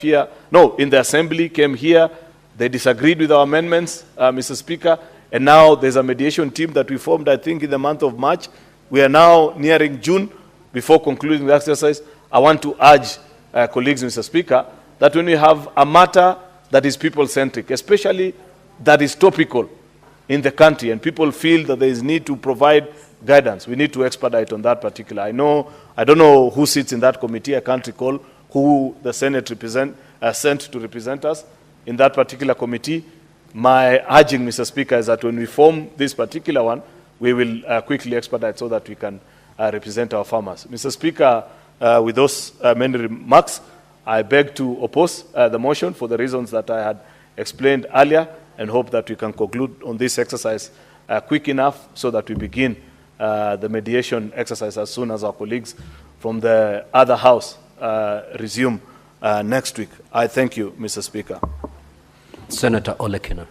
here, no, in the assembly, came here. They disagreed with our amendments, Mr. Speaker, and now there's a mediation team that we formed, I think, in the month of March. We are now nearing June. Before concluding the exercise, I want to urge colleagues, Mr. Speaker, that when we have a matter that is people-centric, especially that is topical in the country, and people feel that there is need to provide guidance, we need to expedite on that particular. I don't know who sits in that committee. I can't recall who the Senate sent to represent us in that particular committee. My urging, Mr. Speaker, is that when we form this particular one, we will quickly expedite so that we can represent our farmers. Mr. Speaker, with those many remarks, I beg to oppose the motion for the reasons that I had explained earlier, and hope that we can conclude on this exercise quick enough so that we begin the mediation exercise as soon as our colleagues from the other house resume next week. I thank you, Mr. Speaker. Senator Kina.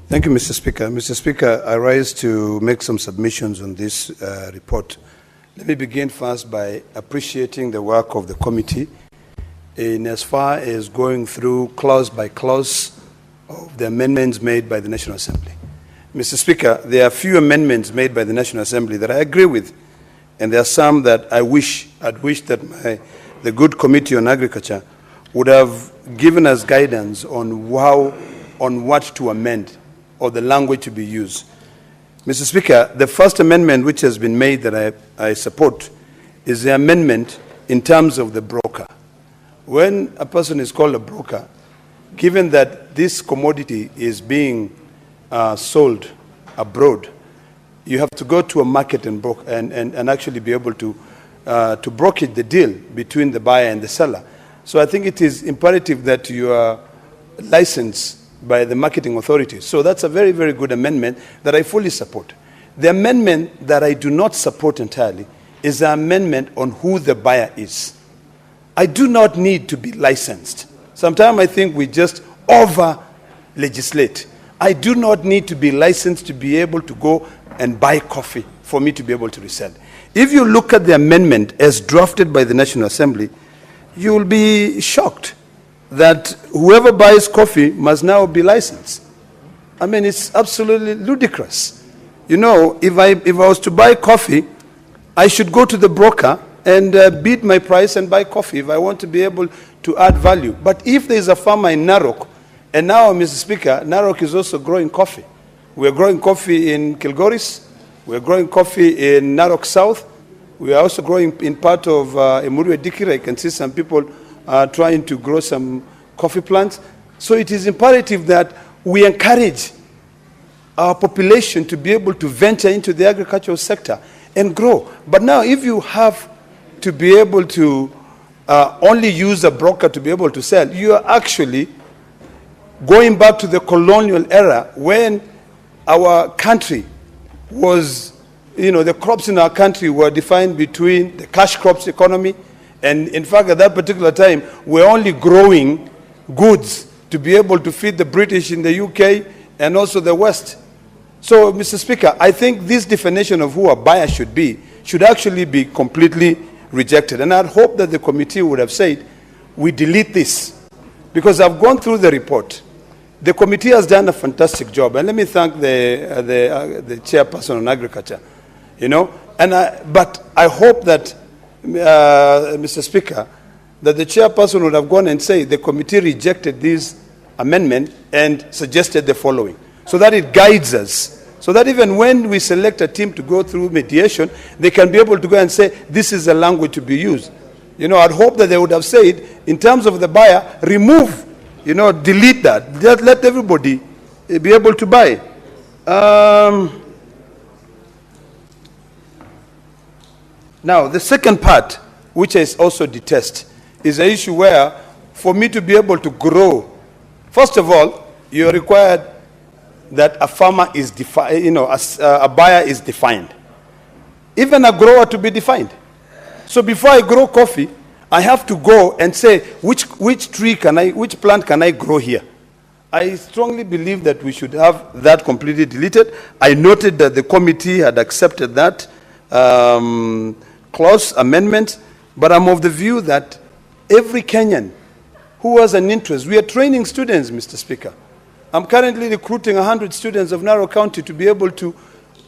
Thank you, Mr. Speaker. Mr. Speaker, I rise to make some submissions on this report. Let me begin first by appreciating the work of the committee in as far as going through clause by clause of the amendments made by the National Assembly. Mr. Speaker, there are few amendments made by the National Assembly that I agree with, and there are some that I'd wish that the good Committee on Agriculture would have given us guidance on what to amend or the language to be used. Mr. Speaker, the first amendment which has been made that I support is the amendment in terms of the broker. When a person is called a broker, given that this commodity is being sold abroad, you have to go to a market and actually be able to broker the deal between the buyer and the seller. So I think it is imperative that you are licensed by the marketing authority. So that's a very, very good amendment that I fully support. The amendment that I do not support entirely is the amendment on who the buyer is. I do not need to be licensed. Sometimes I think we just over-legislate. I do not need to be licensed to be able to go and buy coffee for me to be able to resell. If you look at the amendment as drafted by the National Assembly, you will be shocked that whoever buys coffee must now be licensed. I mean, it's absolutely ludicrous. You know, if I was to buy coffee, I should go to the broker and bid my price and buy coffee if I want to be able to add value. But if there is a farmer in Narok, and now, Mr. Speaker, Narok is also growing coffee. We're growing coffee in Kilgoris. We're growing coffee in Narok South. We are also growing in part of Emurue Dikira. I can see some people trying to grow some coffee plants. So it is imperative that we encourage our population to be able to venture into the agricultural sector and grow. But now if you have to be able to only use a broker to be able to sell, you are actually going back to the colonial era when our country was, you know, the crops in our country were defined between the cash crops economy, and in fact at that particular time we're only growing goods to be able to feed the British in the UK and also the West. So, Mr. Speaker, I think this definition of who a buyer should actually be completely rejected. And I'd hope that the committee would have said, we delete this. Because I've gone through the report. The committee has done a fantastic job. And let me thank the chairperson on agriculture. You know, but I hope that, Mr. Speaker, that the chairperson would have gone and said the committee rejected this amendment and suggested the following, so that it guides us, so that even when we select a team to go through mediation, they can be able to go and say, this is the language to be used. You know, I'd hope that they would have said, in terms of the buyer, remove, you know, delete that. Just let everybody be able to buy. Now, the second part, which I also detest, is an issue where, for me to be able to grow, first of all, you're required that a farmer is defined, you know, a buyer is defined. Even a grower to be defined. So before I grow coffee, I have to go and say, which plant can I grow here? I strongly believe that we should have that completely deleted. I noted that the committee had accepted that clause amendment, but I'm of the view that every Kenyan who has an interest, we are training students, Mr. Speaker. I'm currently recruiting 100 students of Narok County to be able to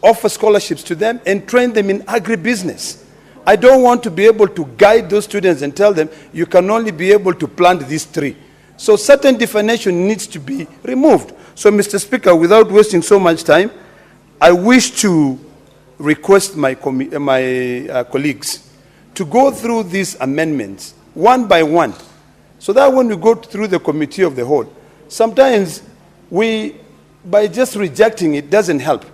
offer scholarships to them and train them in agribusiness. I don't want to be able to guide those students and tell them you can only be able to plant these tree. So certain definition needs to be removed. So, Mr. Speaker, without wasting so much time, I wish to request my colleagues to go through these amendments one by one, so that when we go through the committee of the whole, sometimes by just rejecting it doesn't help.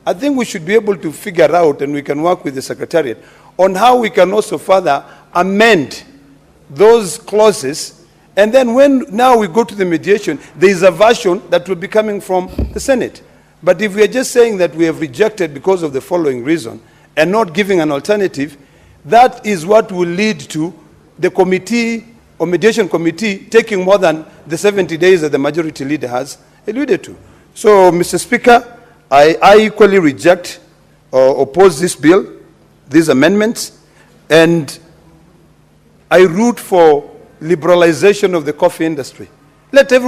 I think we should be able to figure out, and we can work with the Secretariat, on how we can also further amend those clauses. And then when now we go to the mediation, there is a version that will be coming from the Senate. But if we are just saying that we have rejected because of the following reason and not giving an alternative, that is what will lead to the committee or mediation committee taking more than the 70 days that the majority leader has alluded to. So, Mr. Speaker, I equally reject or oppose this bill, these amendments, and I root for liberalization of the coffee industry. Let everyone